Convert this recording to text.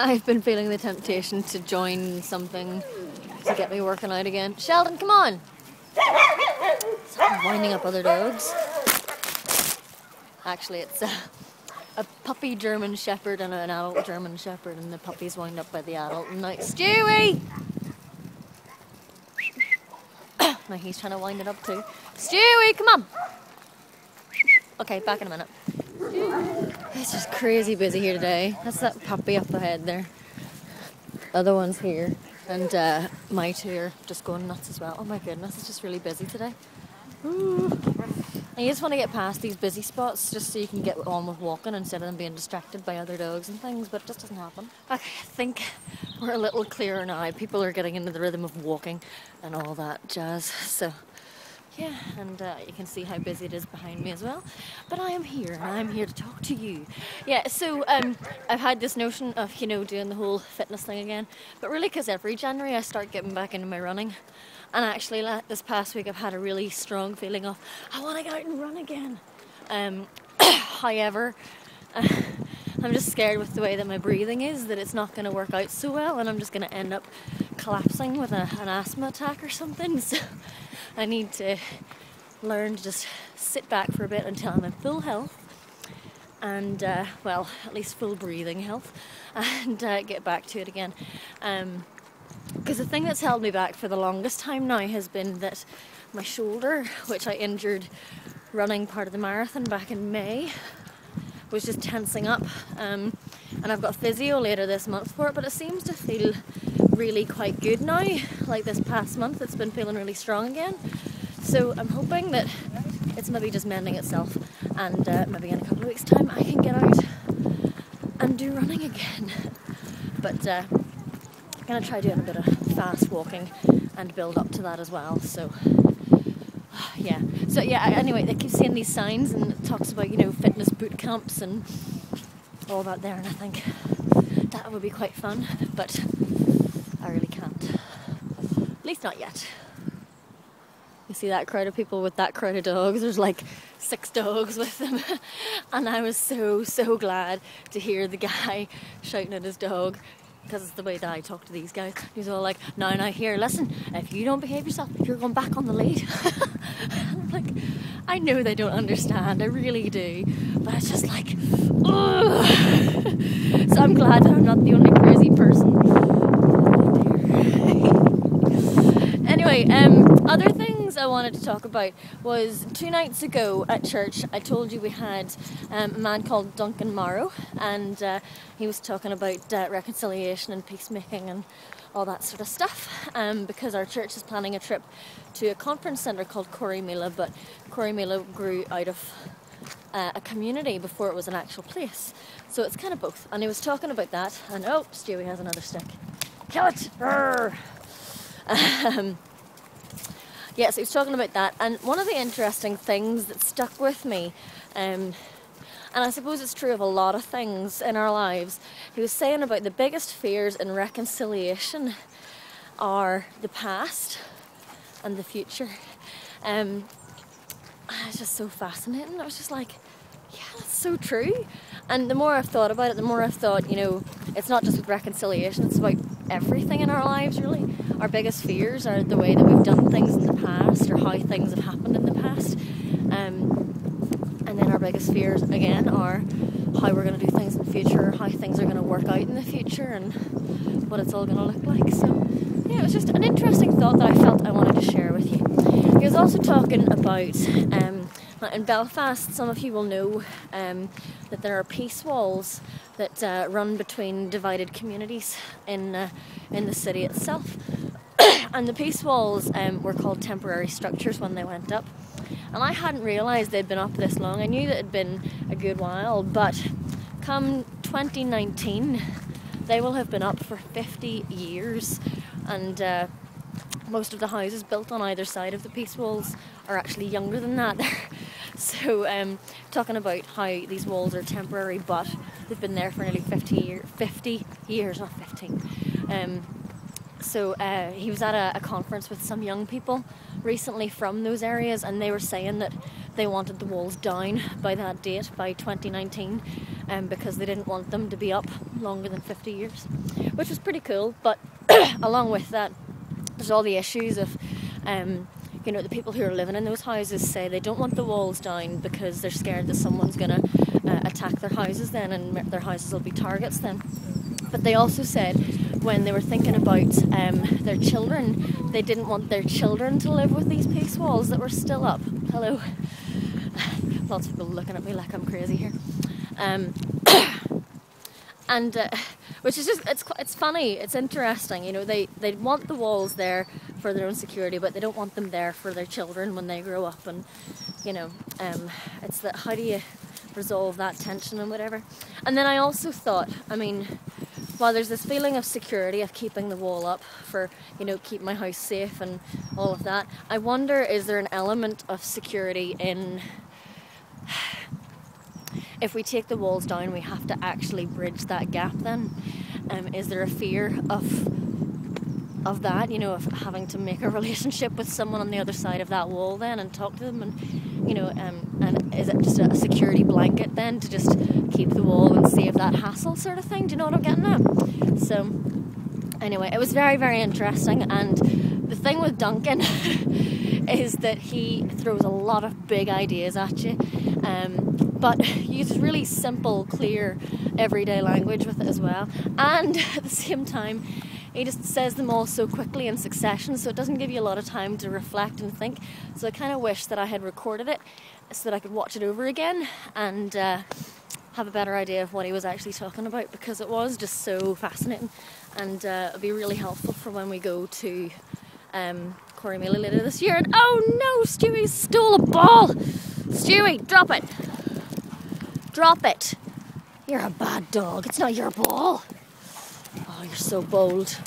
I've been feeling the temptation to join something to get me working out again. Sheldon, come on! Stop winding up other dogs. Actually, it's a puppy German Shepherd and an adult German Shepherd, and the puppy's wound up by the adult. And now, Stewie! Now he's trying to wind it up too. Stewie, come on! Okay, back in a minute. It's just crazy busy here today. That's that puppy up ahead there. Other one's here. And my two are just going nuts as well. Oh my goodness, it's just really busy today. Ooh. And you just want to get past these busy spots just so you can get on with walking instead of them being distracted by other dogs and things, but it just doesn't happen. Okay, I think we're a little clearer now. People are getting into the rhythm of walking and all that jazz. So yeah, and you can see how busy it is behind me as well. But I am here, and I'm here to talk to you. Yeah, so I've had this notion of, doing the whole fitness thing again. But really, because every January I start getting back into my running. And actually, this past week I've had a really strong feeling of, I want to get out and run again. However, I'm just scared with the way that my breathing is, that it's not going to work out so well, and I'm just going to end up collapsing with an asthma attack or something. So I need to learn to just sit back for a bit until I'm in full health and, well, at least full breathing health, and get back to it again. Because the thing that's held me back for the longest time now has been that my shoulder, which I injured running part of the marathon back in May, was just tensing up. And I've got physio later this month for it, but it seems to feel really quite good now. Like this past month, it's been feeling really strong again. So I'm hoping that it's maybe just mending itself, and maybe in a couple of weeks' time I can get out and do running again. But I'm going to try doing a bit of fast walking and build up to that as well. So yeah. So yeah, anyway, they keep seeing these signs and it talks about, fitness boot camps and all that there, and I think that would be quite fun, but I really can't. At least not yet. You see that crowd of people with that crowd of dogs? There's like 6 dogs with them. And I was so glad to hear the guy shouting at his dog, because it's the way that I talk to these guys. He's all like, now here, listen, if you don't behave yourself, you're going back on the lead. I'm like, I know they don't understand, I really do, but it's just like, ugh. So I'm glad that I'm not the only crazy person. Anyway, other things I wanted to talk about was 2 nights ago at church. I told you we had a man called Duncan Morrow, and he was talking about reconciliation and peacemaking and all that sort of stuff, because our church is planning a trip to a conference centre called Corrymeela, but Corrymeela grew out of a community before it was an actual place, so it's kind of both. And he was talking about that, and oh, Stewie has another stick. Kill it! Yeah, so he was talking about that, and one of the interesting things that stuck with me, and I suppose it's true of a lot of things in our lives, he was saying about the biggest fears in reconciliation are the past and the future. It's just so fascinating. I was just like, yeah, that's so true. And the more I've thought about it, the more I've thought, it's not just with reconciliation, it's about everything in our lives, really. Our biggest fears are the way that we've done things in the past, or how things have happened in the past. And then our biggest fears, again, are how we're going to do things in the future, how things are going to work out in the future, and what it's all going to look like. So, yeah, it was just an interesting thought that I felt I wanted to share with you. He was also talking about, in Belfast, some of you will know that there are peace walls that run between divided communities in the city itself. And the peace walls were called temporary structures when they went up. And I hadn't realised they'd been up this long. I knew that it had been a good while, but come 2019, they will have been up for 50 years. And most of the houses built on either side of the peace walls are actually younger than that. So talking about how these walls are temporary, but they've been there for nearly 50 years, not 15. So he was at a conference with some young people recently from those areas, and they were saying that they wanted the walls down by that date, by 2019, because they didn't want them to be up longer than 50 years, which was pretty cool. But along with that, there's all the issues of you know, the people who are living in those houses say they don't want the walls down because they're scared that someone's going to attack their houses then, and their houses will be targets then. But they also said when they were thinking about their children, they didn't want their children to live with these peace walls that were still up. Hello. Lots of people looking at me like I'm crazy here. Which is just, it's funny, it's interesting, you know, they want the walls there for their own security, but they don't want them there for their children when they grow up. And you know, it's that, how do you resolve that tension and whatever. And then I also thought, I mean, while there's this feeling of security of keeping the wall up for, you know, keep my house safe and all of that, I wonder, is there an element of security in, if we take the walls down, we have to actually bridge that gap then? Is there a fear of that, you know, of having to make a relationship with someone on the other side of that wall then and talk to them, and, you know, and is it just a security blanket then to just keep the wall and save that hassle sort of thing? Do you know what I'm getting at? So anyway, it was very, very interesting. And the thing with Duncan is that he throws a lot of big ideas at you, but he uses really simple, clear, everyday language with it as well. And at the same time, he just says them all so quickly in succession, so it doesn't give you a lot of time to reflect and think. So I kind of wish that I had recorded it so that I could watch it over again and have a better idea of what he was actually talking about, because it was just so fascinating, and it'll be really helpful for when we go to Corrymeela later this year. And oh no, Stewie stole a ball! Stewie, drop it! Drop it! You're a bad dog, it's not your ball! Oh, you're so bold.